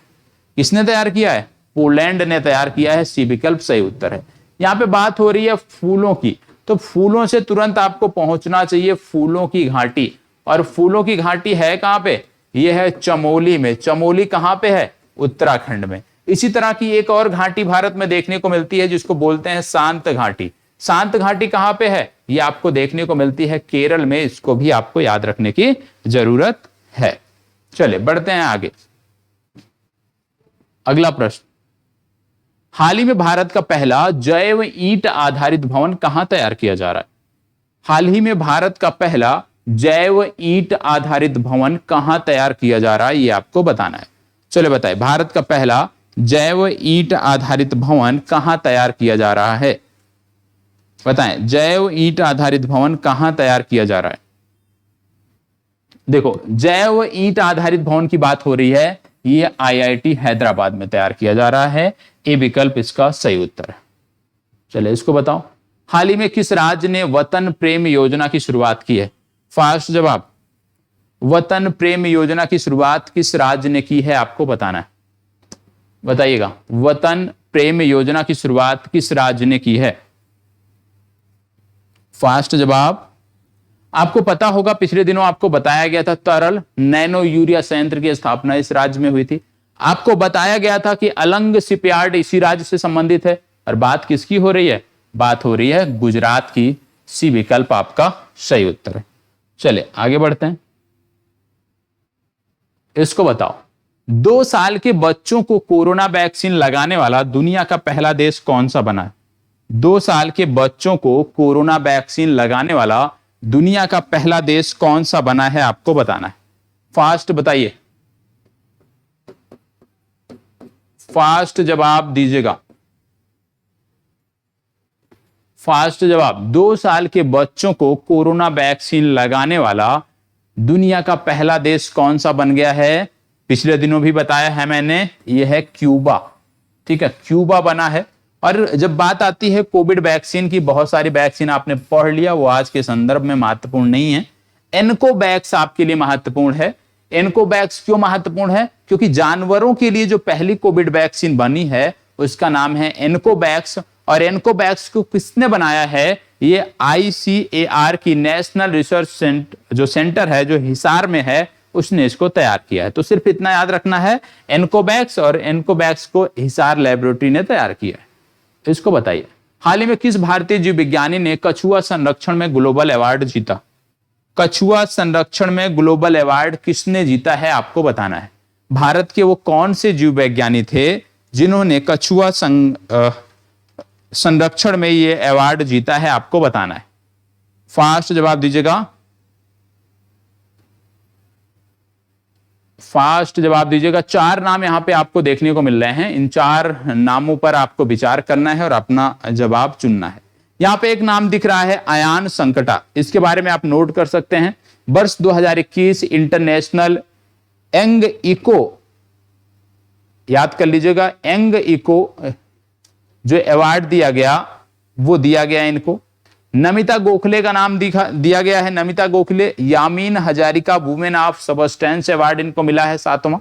Speaker 1: किसने तैयार किया है? पोलैंड ने तैयार किया है। सी विकल्प सही उत्तर है। यहां पे बात हो रही है फूलों की, तो फूलों से तुरंत आपको पहुंचना चाहिए फूलों की घाटी, और फूलों की घाटी है कहां पे? ये है चमोली में। चमोली कहां पे है? उत्तराखंड में। इसी तरह की एक और घाटी भारत में देखने को मिलती है जिसको बोलते हैं शांत घाटी। शांत घाटी कहां पे है? ये आपको देखने को मिलती है केरल में। इसको भी आपको याद रखने की जरूरत है। चलिए बढ़ते हैं आगे। अगला प्रश्न, हाल ही में भारत का पहला जैव ईंट आधारित भवन कहां तैयार किया जा रहा है? हाल ही में भारत का पहला जैव ईंट आधारित भवन कहां तैयार किया जा रहा है, ये आपको बताना है। चलो बताएं, भारत का पहला जैव ईंट आधारित भवन कहां तैयार किया जा रहा है? बताएं, जैव ईंट आधारित भवन कहां तैयार किया जा रहा है? देखो, जैव ईंट आधारित भवन की बात हो रही है, ये IIT हैदराबाद में तैयार किया जा रहा है। ए विकल्प इसका सही उत्तर है। चले इसको बताओ, हाल ही में किस राज्य ने वतन प्रेम योजना की शुरुआत की है? फास्ट जवाब, वतन प्रेम योजना की शुरुआत किस राज्य ने की है, आपको बताना है। बताइएगा, वतन प्रेम योजना की शुरुआत किस राज्य ने की है? फास्ट जवाब, आपको पता होगा पिछले दिनों आपको बताया गया था तरल नैनो यूरिया संयंत्र की स्थापना इस राज्य में हुई थी। आपको बताया गया था कि अलंग शिपयार्ड इसी राज्य से संबंधित है। और बात किसकी हो रही है? बात हो रही है गुजरात की। सी विकल्प आपका सही उत्तर है। चले आगे बढ़ते हैं। इसको बताओ, 2 साल के बच्चों को कोरोना वैक्सीन लगाने वाला दुनिया का पहला देश कौन सा बना है? 2 साल के बच्चों को कोरोना वैक्सीन लगाने वाला दुनिया का पहला देश कौन सा बना है, आपको बताना है। फास्ट बताइए, फास्ट जवाब दीजिएगा। फास्ट जवाब, 2 साल के बच्चों को कोरोना वैक्सीन लगाने वाला दुनिया का पहला देश कौन सा बन गया है? पिछले दिनों भी बताया है मैंने, यह है क्यूबा। ठीक है, क्यूबा बना है। और जब बात आती है कोविड वैक्सीन की, बहुत सारी वैक्सीन आपने पढ़ लिया, वो आज के संदर्भ में महत्वपूर्ण नहीं है। एनकोवैक्स आपके लिए महत्वपूर्ण है। एनकोवैक्स क्यों महत्वपूर्ण है? क्योंकि जानवरों के लिए जो पहली कोविड वैक्सीन बनी है उसका नाम है एनकोवैक्स। और एनकोवैक्स को किसने बनाया है? ये ICAR की नेशनल रिसर्च सेंटर है जो हिसार में है, उसने इसको तैयार किया है। तो सिर्फ इतना याद रखना है, एनकोवैक्स, और एनकोवैक्स को हिसार लैबोरेटरी ने तैयार किया है। इसको बताइए, हाल ही में किस भारतीय जीव विज्ञानी ने कछुआ संरक्षण में ग्लोबल अवार्ड जीता? कछुआ संरक्षण में ग्लोबल अवार्ड किसने जीता है, आपको बताना है। भारत के वो कौन से जीव वैज्ञानिक थे जिन्होंने कछुआ संरक्षण में ये अवार्ड जीता है, आपको बताना है। फास्ट जवाब दीजिएगा, फास्ट जवाब दीजिएगा। 4 नाम यहां पे आपको देखने को मिल रहे हैं। इन 4 नामों पर आपको विचार करना है और अपना जवाब चुनना है। यहां पे एक नाम दिख रहा है अयान संकटा, इसके बारे में आप नोट कर सकते हैं। वर्ष 2021 इंटरनेशनल यंग इको, याद कर लीजिएगा, यंग इको जो अवार्ड दिया गया वो दिया गया इनको। नमिता गोखले का नाम दिया गया है। Namita Gokhale, Yamin Hazarika women of substance award इनको मिला है 7वां।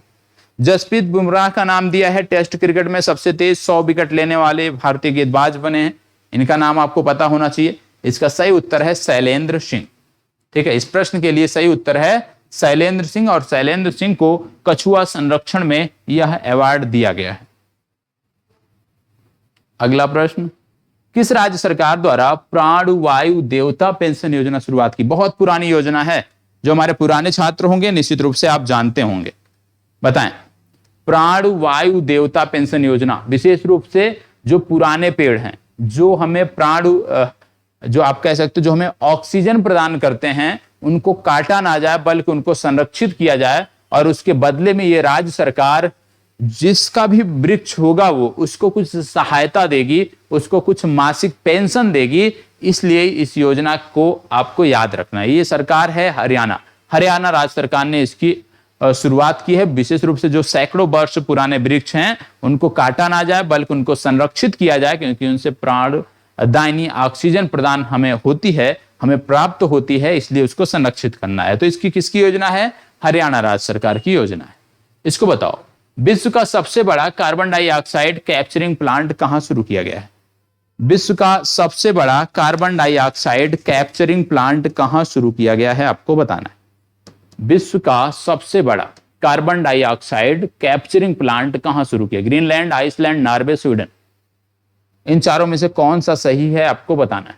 Speaker 1: जसप्रीत बुमराह का नाम दिया है, टेस्ट क्रिकेट में सबसे तेज 100 विकेट लेने वाले भारतीय गेंदबाज बने हैं, इनका नाम आपको पता होना चाहिए। इसका सही उत्तर है शैलेंद्र सिंह। ठीक है, इस प्रश्न के लिए सही उत्तर है शैलेंद्र सिंह, और शैलेंद्र सिंह को कछुआ संरक्षण में यह अवार्ड दिया गया है। अगला प्रश्न, किस राज्य सरकार द्वारा प्राणवायु देवता पेंशन योजना शुरुआत की? बहुत पुरानी योजना है, जो हमारे पुराने छात्र होंगे निश्चित रूप से आप जानते होंगे। बताएं, प्राणवायु देवता पेंशन योजना विशेष रूप से जो पुराने पेड़ हैं, जो हमें जो आप कह सकते हो जो हमें ऑक्सीजन प्रदान करते हैं, उनको काटा ना जाए बल्कि उनको संरक्षित किया जाए, और उसके बदले में ये राज्य सरकार जिसका भी वृक्ष होगा वो उसको कुछ सहायता देगी, उसको कुछ मासिक पेंशन देगी। इसलिए इस योजना को आपको याद रखना है। ये सरकार है हरियाणा राज्य सरकार ने इसकी शुरुआत की है। विशेष रूप से जो सैकड़ों वर्ष पुराने वृक्ष हैं उनको काटा ना जाए, बल्कि उनको संरक्षित किया जाए, क्योंकि उनसे प्राणदायिनी ऑक्सीजन प्रदान हमें होती है, हमें प्राप्त होती है, इसलिए उसको संरक्षित करना है। तो इसकी किसकी योजना है? हरियाणा राज्य सरकार की योजना है। इसको बताओ, विश्व का सबसे बड़ा कार्बन डाइऑक्साइड कैप्चरिंग प्लांट कहां शुरू किया गया है? विश्व का सबसे बड़ा कार्बन डाइऑक्साइड कैप्चरिंग प्लांट कहां शुरू किया गया है, आपको बताना है। विश्व का सबसे बड़ा कार्बन डाइऑक्साइड कैप्चरिंग प्लांट कहां शुरू किया? Greenland, Iceland, Norway, Sweden. इन चारों में से कौन सा सही है आपको बताना है।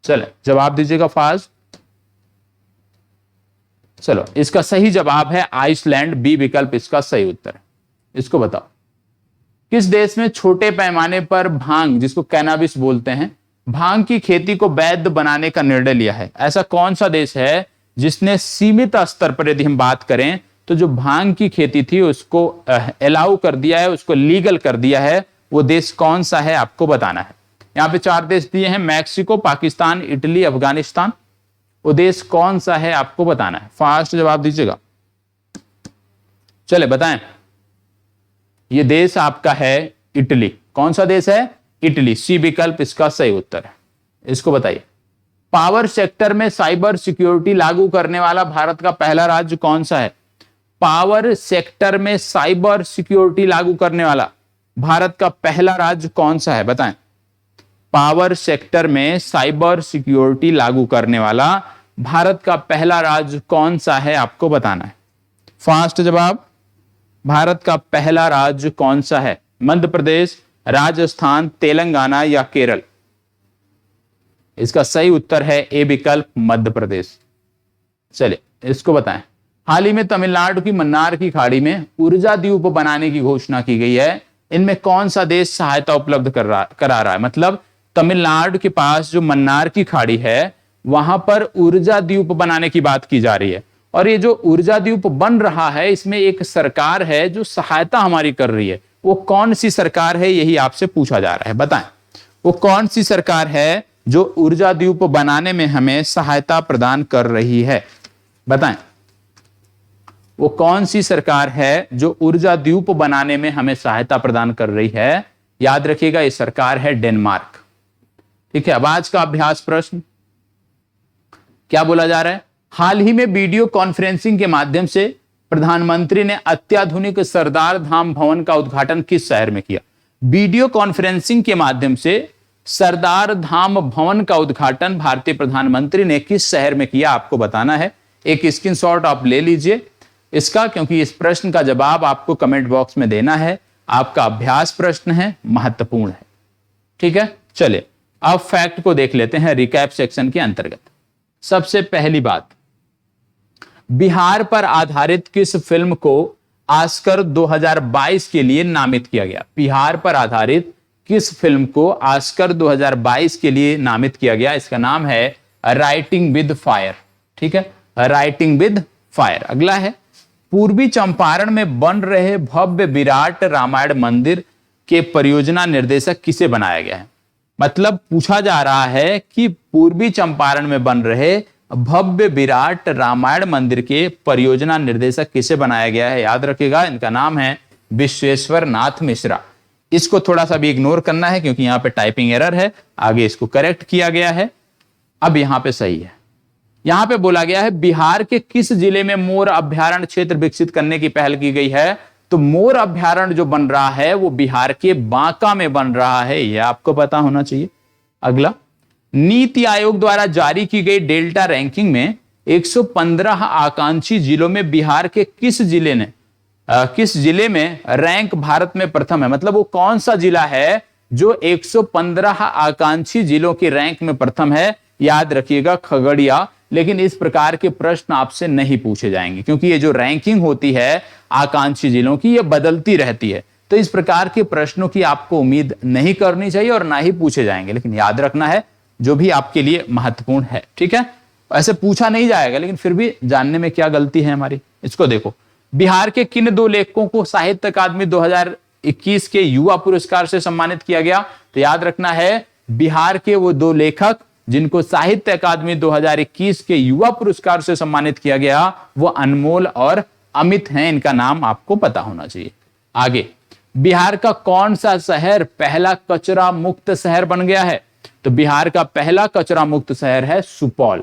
Speaker 1: चले जवाब दीजिएगा फास्ट। चलो, इसका सही जवाब है आइसलैंड, बी विकल्प इसका सही उत्तर है। इसको बताओ, किस देश में छोटे पैमाने पर भांग, जिसको कैनाबिस बोलते हैं, भांग की खेती को वैध बनाने का निर्णय लिया है? ऐसा कौन सा देश है जिसने सीमित स्तर पर, यदि हम बात करें तो जो भांग की खेती थी उसको अलाउ कर दिया है, उसको लीगल कर दिया है? वो देश कौन सा है आपको बताना है। यहां पे 4 देश दिए हैं, मैक्सिको, पाकिस्तान, इटली, अफगानिस्तान। वो देश कौन सा है आपको बताना है। फास्ट जवाब दीजिएगा। चले बताएं। ये देश आपका है इटली। कौन सा देश है? इटली, सी विकल्प इसका सही उत्तर है। इसको बताइए, पावर सेक्टर में साइबर सिक्योरिटी लागू करने वाला भारत का पहला राज्य कौन सा है? पावर सेक्टर में साइबर सिक्योरिटी लागू करने वाला भारत का पहला राज्य कौन सा है, बताएं। पावर सेक्टर में साइबर सिक्योरिटी लागू करने वाला भारत का पहला राज्य कौन सा है आपको बताना है। फास्ट जवाब, भारत का पहला राज्य कौन सा है? मध्य प्रदेश, राजस्थान, तेलंगाना या केरल? इसका सही उत्तर है ए विकल्प, मध्य प्रदेश। चलिए इसको बताएं। हाल ही में तमिलनाडु की मन्नार की खाड़ी में ऊर्जा द्वीप बनाने की घोषणा की गई है। इनमें कौन सा देश सहायता उपलब्ध करा रहा है? मतलब तमिलनाडु के पास जो मन्नार की खाड़ी है वहां पर ऊर्जा द्वीप बनाने की बात की जा रही है, और ये जो ऊर्जा द्वीप बन रहा है इसमें एक सरकार है जो सहायता हमारी कर रही है। वो कौन सी सरकार है, यही आपसे पूछा जा रहा है, बताएं। वो कौन सी सरकार है जो ऊर्जा द्वीप बनाने में हमें सहायता प्रदान कर रही है, बताएं। वो कौन सी सरकार है जो ऊर्जा द्वीप बनाने में हमें सहायता प्रदान कर रही है? याद रखिएगा, ये सरकार है डेनमार्क। ठीक है, अब आज का अभ्यास प्रश्न क्या बोला जा रहा है? हाल ही में वीडियो कॉन्फ्रेंसिंग के माध्यम से प्रधानमंत्री ने अत्याधुनिक सरदार धाम भवन का उद्घाटन किस शहर में किया? वीडियो कॉन्फ्रेंसिंग के माध्यम से सरदार धाम भवन का उद्घाटन भारतीय प्रधानमंत्री ने किस शहर में किया आपको बताना है। एक स्क्रीनशॉट आप ले लीजिए इसका, क्योंकि इस प्रश्न का जवाब आपको कमेंट बॉक्स में देना है। आपका अभ्यास प्रश्न है, महत्वपूर्ण है। ठीक है, चलिए अब फैक्ट को देख लेते हैं रिकैप सेक्शन के अंतर्गत। सबसे पहली बात, बिहार पर आधारित किस फिल्म को ऑस्कर 2022 के लिए नामित किया गया? बिहार पर आधारित किस फिल्म को ऑस्कर 2022 के लिए नामित किया गया? इसका नाम है राइटिंग विद फायर। ठीक है, राइटिंग विद फायर। अगला है, पूर्वी चंपारण में बन रहे भव्य विराट रामायण मंदिर के परियोजना निर्देशक किसे बनाया गया है? मतलब पूछा जा रहा है कि पूर्वी चंपारण में बन रहे भव्य विराट रामायण मंदिर के परियोजना निर्देशक किसे बनाया गया है? याद रखिएगा, इनका नाम है विश्वेश्वर नाथ मिश्रा। इसको थोड़ा सा भी इग्नोर करना है क्योंकि यहां पे टाइपिंग एरर है, आगे इसको करेक्ट किया गया है। अब यहां पे सही है। यहां पे बोला गया है बिहार के किस जिले में मोर अभ्यारण्य क्षेत्र विकसित करने की पहल की गई है? तो मोर अभ्यारण्य जो बन रहा है वो बिहार के बांका में बन रहा है, यह आपको पता होना चाहिए। अगला, नीति आयोग द्वारा जारी की गई डेल्टा रैंकिंग में 115 आकांक्षी जिलों में बिहार के किस जिले में रैंक भारत में प्रथम है? मतलब वो कौन सा जिला है जो 115 आकांक्षी जिलों की रैंक में प्रथम है? याद रखिएगा, खगड़िया। लेकिन इस प्रकार के प्रश्न आपसे नहीं पूछे जाएंगे क्योंकि ये जो रैंकिंग होती है आकांक्षी जिलों की, ये बदलती रहती है। तो इस प्रकार के प्रश्नों की आपको उम्मीद नहीं करनी चाहिए और ना ही पूछे जाएंगे। लेकिन याद रखना है जो भी आपके लिए महत्वपूर्ण है। ठीक है, ऐसे पूछा नहीं जाएगा लेकिन फिर भी जानने में क्या गलती है हमारी, इसको देखो। बिहार के किन दो लेखकों को साहित्य अकादमी 2021 के युवा पुरस्कार से सम्मानित किया गया? तो याद रखना है, बिहार के वो दो लेखक जिनको साहित्य अकादमी 2021 के युवा पुरस्कार से सम्मानित किया गया, वो अनमोल और अमित हैं। इनका नाम आपको पता होना चाहिए। आगे, बिहार का कौन सा शहर पहला कचरा मुक्त शहर बन गया है? तो बिहार का पहला कचरा मुक्त शहर है सुपौल।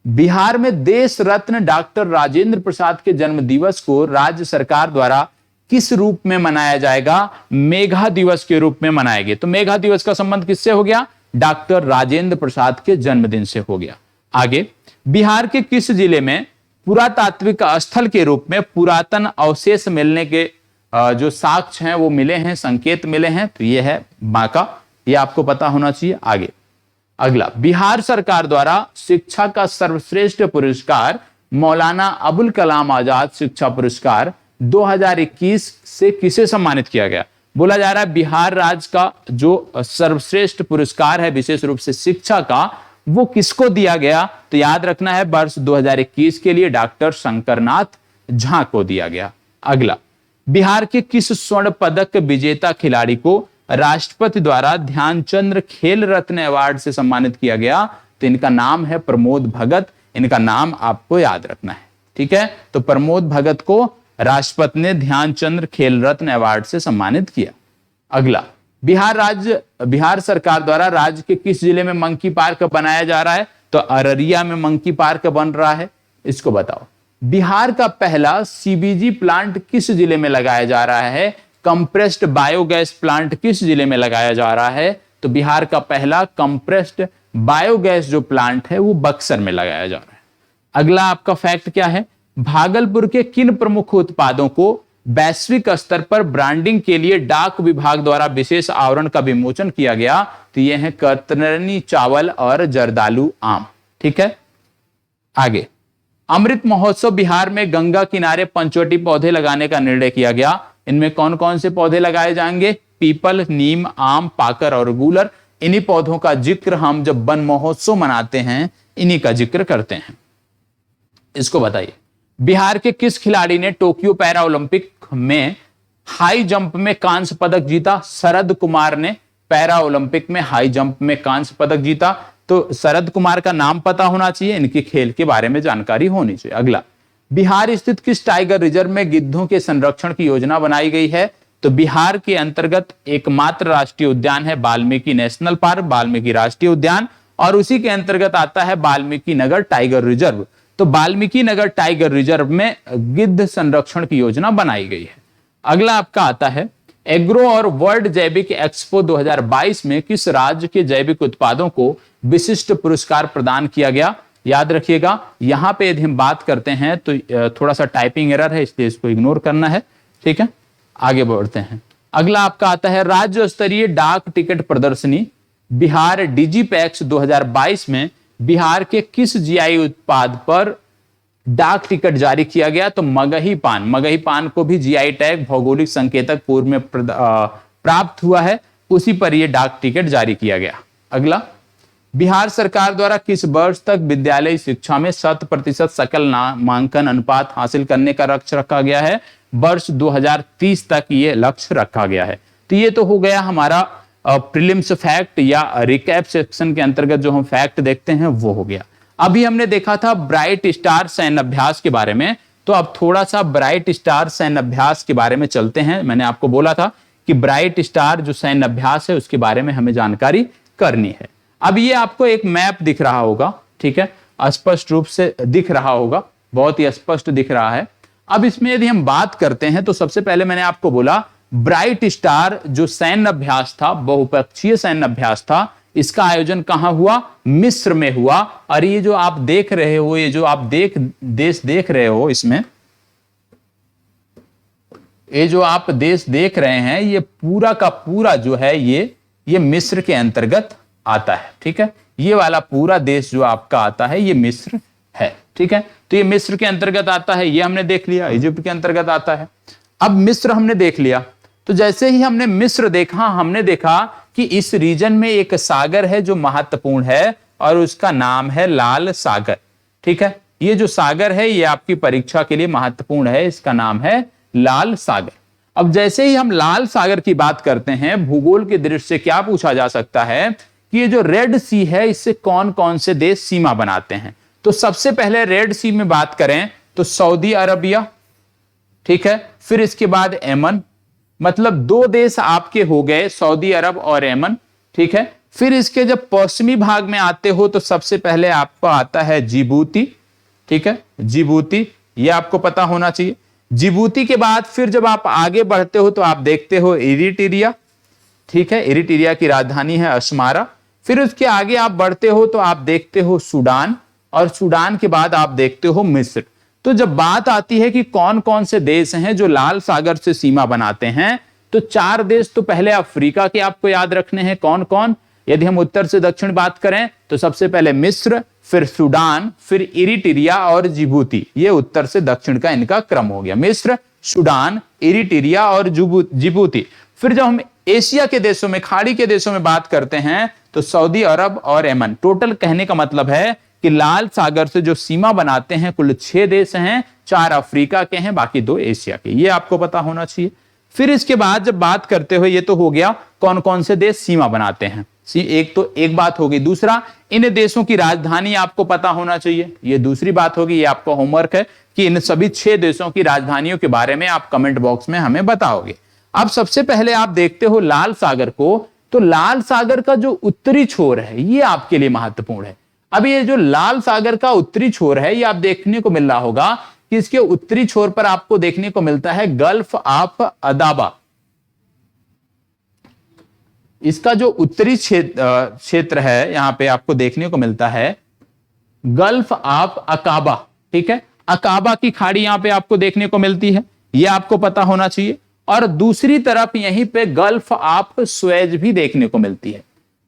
Speaker 1: बिहार में देश रत्न डॉक्टर राजेंद्र प्रसाद के जन्म दिवस को राज्य सरकार द्वारा किस रूप में मनाया जाएगा? मेघा दिवस के रूप में मनाएंगे। तो मेघा दिवस का संबंध किससे हो गया? डॉक्टर राजेंद्र प्रसाद के जन्मदिन से हो गया। आगे, बिहार के किस जिले में पुरातात्विक स्थल के रूप में पुरातन अवशेष मिलने के जो साक्ष्य हैं वो मिले हैं, संकेत मिले हैं? तो ये है बांका। ये आपको पता होना चाहिए। आगे, अगला, बिहार सरकार द्वारा शिक्षा का सर्वश्रेष्ठ पुरस्कार मौलाना अबुल कलाम आजाद शिक्षा पुरस्कार 2021 से किसे सम्मानित किया गया? बोला जा रहा है बिहार राज्य का जो सर्वश्रेष्ठ पुरस्कार है विशेष रूप से शिक्षा का, वो किसको दिया गया? तो याद रखना है, वर्ष 2021 के लिए डॉक्टर शंकरनाथ झा को दिया गया। अगला, बिहार के किस स्वर्ण पदक विजेता खिलाड़ी को राष्ट्रपति द्वारा ध्यानचंद खेल रत्न अवार्ड से सम्मानित किया गया? तो इनका नाम है प्रमोद भगत। इनका नाम आपको याद रखना है, ठीक है। तो प्रमोद भगत को राष्ट्रपति ने ध्यानचंद खेल रत्न अवार्ड से सम्मानित किया। अगला, बिहार सरकार द्वारा राज्य के किस जिले में मंकी पार्क बनाया जा रहा है? तो अररिया में मंकी पार्क बन रहा है। इसको बताओ। बिहार का पहला सीबीजी प्लांट किस जिले में लगाया जा रहा है? कंप्रेस्ड बायोगैस प्लांट किस जिले में लगाया जा रहा है? तो बिहार का पहला कंप्रेस्ड बायोगैस जो प्लांट है वो बक्सर में लगाया जा रहा है। अगला आपका फैक्ट क्या है? भागलपुर के किन प्रमुख उत्पादों को वैश्विक स्तर पर ब्रांडिंग के लिए डाक विभाग द्वारा विशेष आवरण का विमोचन किया गया? तो ये है कतरनी चावल और जर्दालू आम, ठीक है। आगे, अमृत महोत्सव बिहार में गंगा किनारे पंचवटी पौधे लगाने का निर्णय किया गया। इनमें कौन कौन से पौधे लगाए जाएंगे? पीपल, नीम, आम, पाकर और गूलर। इन्हीं पौधों का जिक्र हम जब वन महोत्सव मनाते हैं इन्हीं का जिक्र करते हैं। इसको बताइए, बिहार के किस खिलाड़ी ने टोक्यो पैरा ओलंपिक में हाई जंप में कांस्य पदक जीता? शरद कुमार ने पैरा ओलंपिक में हाई जंप में कांस्य पदक जीता। तो शरद कुमार का नाम पता होना चाहिए, इनके खेल के बारे में जानकारी होनी चाहिए। अगला, बिहार स्थित किस टाइगर रिजर्व में गिद्धों के संरक्षण की योजना बनाई गई है? तो बिहार के अंतर्गत एकमात्र राष्ट्रीय उद्यान है वाल्मीकि नेशनल पार्क, वाल्मीकि राष्ट्रीय उद्यान, और उसी के अंतर्गत आता है वाल्मीकि नगर टाइगर रिजर्व। तो वाल्मीकि नगर टाइगर रिजर्व में गिद्ध संरक्षण की योजना बनाई गई है। अगला आपका आता है, एग्रो और वर्ल्ड जैविक एक्सपो 2022 में किस राज्य के जैविक उत्पादों को विशिष्ट पुरस्कार प्रदान किया गया? याद रखिएगा, यहां पे यदि हम बात करते हैं तो थोड़ा सा टाइपिंग एरर है, इसलिए इसको इग्नोर करना है, ठीक है। आगे बढ़ते हैं। अगला आपका आता है, राज्य स्तरीय डाक टिकट प्रदर्शनी बिहार डिजीपैक्स 2022 में बिहार के किस जीआई उत्पाद पर डाक टिकट जारी किया गया? तो मगही पान को भी जीआई टैग भौगोलिक संकेतक पूर्व में प्राप्त हुआ है, उसी पर यह डाक टिकट जारी किया गया। अगला, बिहार सरकार द्वारा किस वर्ष तक विद्यालय शिक्षा में 100% सकल नामांकन अनुपात हासिल करने का लक्ष्य रखा गया है? वर्ष 2030 तक ये लक्ष्य रखा गया है। तो ये तो हो गया हमारा प्रीलिम्स फैक्ट या रिकैप सेक्शन के अंतर्गत जो हम फैक्ट देखते हैं वो हो गया। अभी हमने देखा था ब्राइट स्टार सैन्य अभ्यास के बारे में, तो अब थोड़ा सा ब्राइट स्टार सैन्य अभ्यास के बारे में चलते हैं। मैंने आपको बोला था कि ब्राइट स्टार जो सैन्य अभ्यास है उसके बारे में हमें जानकारी करनी है। अब ये आपको एक मैप दिख रहा होगा, ठीक है, स्पष्ट रूप से दिख रहा होगा, बहुत ही स्पष्ट दिख रहा है। अब इसमें यदि हम बात करते हैं तो सबसे पहले मैंने आपको बोला ब्राइट स्टार जो सैन्य अभ्यास था, बहुपक्षीय सैन्य अभ्यास था, इसका आयोजन कहां हुआ? मिस्र में हुआ। और ये जो आप देख रहे हो, ये जो आप देश देख रहे हो, इसमें ये जो आप देश देख रहे हैं ये पूरा का पूरा जो है ये मिस्र के अंतर्गत आता है, ठीक है। ये वाला पूरा देश जो आपका आता है ये मिस्र है, ठीक है। तो ये मिस्र के अंतर्गत आता है, ये हमने देख लिया। इजिप्ट के अंतर्गत आता है। अब मिस्र हमने देख लिया, तो जैसे ही हमने मिस्र देखा, हमने देखा कि इस रीजन में एक सागर है जो महत्वपूर्ण है और उसका नाम है लाल सागर, ठीक है। ये जो सागर है ये आपकी परीक्षा के लिए महत्वपूर्ण है, इसका नाम है लाल सागर। अब जैसे ही हम लाल सागर की बात करते हैं, भूगोल की दृष्टि से क्या पूछा जा सकता है कि ये जो रेड सी है इससे कौन कौन से देश सीमा बनाते हैं। तो सबसे पहले रेड सी में बात करें तो सऊदी अरबिया, ठीक है, फिर इसके बाद यमन, मतलब दो देश आपके हो गए सऊदी अरब और यमन, ठीक है। फिर इसके जब पश्चिमी भाग में आते हो तो सबसे पहले आपको आता है जिबूती, ठीक है, जिबूती, ये आपको पता होना चाहिए। जिबूती के बाद फिर जब आप आगे बढ़ते हो तो आप देखते हो इरिट्रिया, ठीक है, इरिट्रिया की राजधानी है अस्मारा। फिर उसके आगे आप बढ़ते हो तो आप देखते हो सूडान, और सूडान के बाद आप देखते हो मिस्र। तो जब बात आती है कि कौन कौन से देश हैं जो लाल सागर से सीमा बनाते हैं, तो 4 देश तो पहले अफ्रीका के आपको याद रखने हैं। कौन कौन? यदि हम उत्तर से दक्षिण बात करें तो सबसे पहले मिस्र, फिर सूडान, फिर इरिट्रिया और जिबूती। ये उत्तर से दक्षिण का इनका क्रम हो गया, मिस्र, सूडान, इरिट्रिया और जिबूती। फिर जब हम एशिया के देशों में, खाड़ी के देशों में बात करते हैं तो सऊदी अरब और यमन। टोटल कहने का मतलब है कि लाल सागर से जो सीमा बनाते हैं कुल 6 देश हैं, 4 अफ्रीका के हैं, बाकी 2 एशिया के। ये आपको पता होना चाहिए। फिर इसके बाद जब बात करते हुए, ये तो हो गया कौन कौन से देश सीमा बनाते हैं, एक बात होगी। दूसरा, इन देशों की राजधानी आपको पता होना चाहिए, ये दूसरी बात होगी। ये आपका होमवर्क है कि इन सभी 6 देशों की राजधानियों के बारे में आप कमेंट बॉक्स में हमें बताओगे। अब सबसे पहले आप देखते हो लाल सागर को, तो लाल सागर का जो उत्तरी छोर है ये आपके लिए महत्वपूर्ण है। अब ये जो लाल सागर का उत्तरी छोर है, ये आप देखने को मिल रहा होगा कि इसके उत्तरी छोर पर आपको देखने को मिलता है गल्फ ऑफ अदाबा। इसका जो उत्तरी क्षेत्र है यहां पे आपको देखने को मिलता है गल्फ ऑफ अकाबा, ठीक है, अकाबा की खाड़ी यहां पे आपको देखने को मिलती है, यह आपको पता होना चाहिए। और दूसरी तरफ यहीं पे गल्फ ऑफ सुएज भी देखने को मिलती है,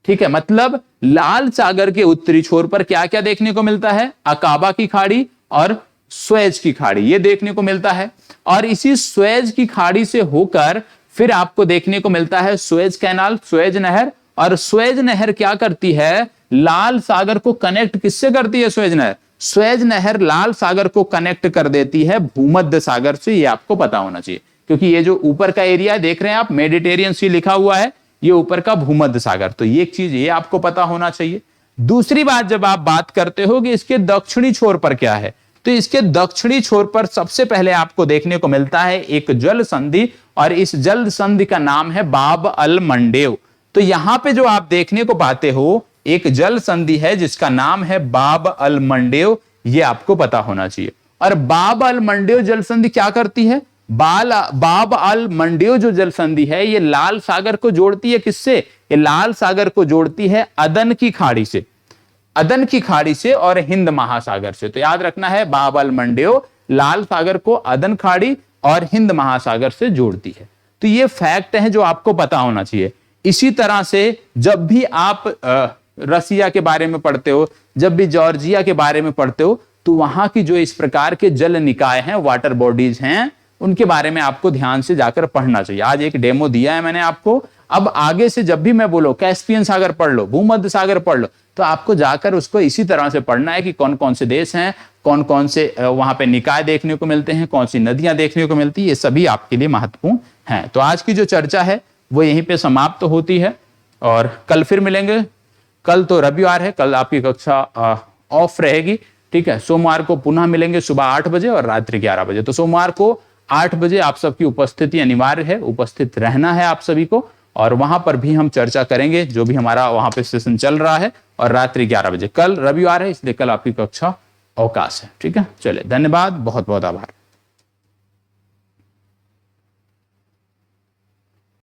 Speaker 1: ठीक है। मतलब लाल सागर के उत्तरी छोर पर क्या क्या देखने को मिलता है? अकाबा की खाड़ी और सुएज की खाड़ी, ये देखने को मिलता है। और इसी सुएज की खाड़ी से होकर फिर आपको देखने को मिलता है सुएज कैनाल, सुएज नहर। और सुएज नहर क्या करती है? लाल सागर को कनेक्ट किससे करती है? सुएज नहर। सुएज नहर लाल सागर को कनेक्ट कर देती है भूमध्य सागर से, ये आपको पता होना चाहिए, क्योंकि ये जो ऊपर का एरिया देख रहे हैं आप, मेडिटेरियन सी लिखा हुआ है, ये ऊपर का भूमध्य सागर। तो ये एक चीज ये आपको पता होना चाहिए। दूसरी बात, जब आप बात करते हो कि इसके दक्षिणी छोर पर क्या है, तो इसके दक्षिणी छोर पर सबसे पहले आपको देखने को मिलता है एक जल संधि, और इस जल संधि का नाम है बाब अल मंडेव। तो यहां पे जो आप देखने को पाते हो एक जल संधि है जिसका नाम है बाब अल मंडेव, ये आपको पता होना चाहिए। और बाब अल मंडेव जल संधि क्या करती है? बाब अल मंडेव जो जल संधि है ये लाल सागर को जोड़ती है किससे? ये लाल सागर को जोड़ती है अदन की खाड़ी से, अदन की खाड़ी से और हिंद महासागर से। तो याद रखना है, बाब अल मंडेव लाल सागर को अदन खाड़ी और हिंद महासागर से जोड़ती है। तो ये फैक्ट है जो आपको पता होना चाहिए। इसी तरह से जब भी आप रसिया के बारे में पढ़ते हो, जब भी जॉर्जिया के बारे में पढ़ते हो, तो वहां की जो इस प्रकार के जल निकाय हैं, वाटर बॉडीज हैं, उनके बारे में आपको ध्यान से जाकर पढ़ना चाहिए। आज एक डेमो दिया है मैंने आपको। अब आगे से जब भी मैं बोलो कैस्पियन सागर पढ़ लो, भूमध्य सागर पढ़ लो, तो आपको जाकर उसको इसी तरह से पढ़ना है कि कौन कौन से देश हैं, कौन कौन से वहां पे निकाय देखने को मिलते हैं, कौन सी नदियां देखने को मिलती है, ये सभी आपके लिए महत्वपूर्ण हैं। तो आज की जो चर्चा है वो यहीं पे समाप्त होती है और कल फिर मिलेंगे। कल तो रविवार है, कल आपकी कक्षा ऑफ रहेगी, ठीक है। सोमवार को पुनः मिलेंगे सुबह 8 बजे और रात्रि 11 बजे। तो सोमवार को 8 बजे आप सबकी उपस्थिति अनिवार्य है, उपस्थित रहना है आप सभी को, और वहां पर भी हम चर्चा करेंगे जो भी हमारा वहां पे सेशन चल रहा है। और रात्रि 11 बजे, कल रविवार है इसलिए कल आपकी कक्षा अवकाश है, ठीक है। चलिए, धन्यवाद, बहुत बहुत आभार।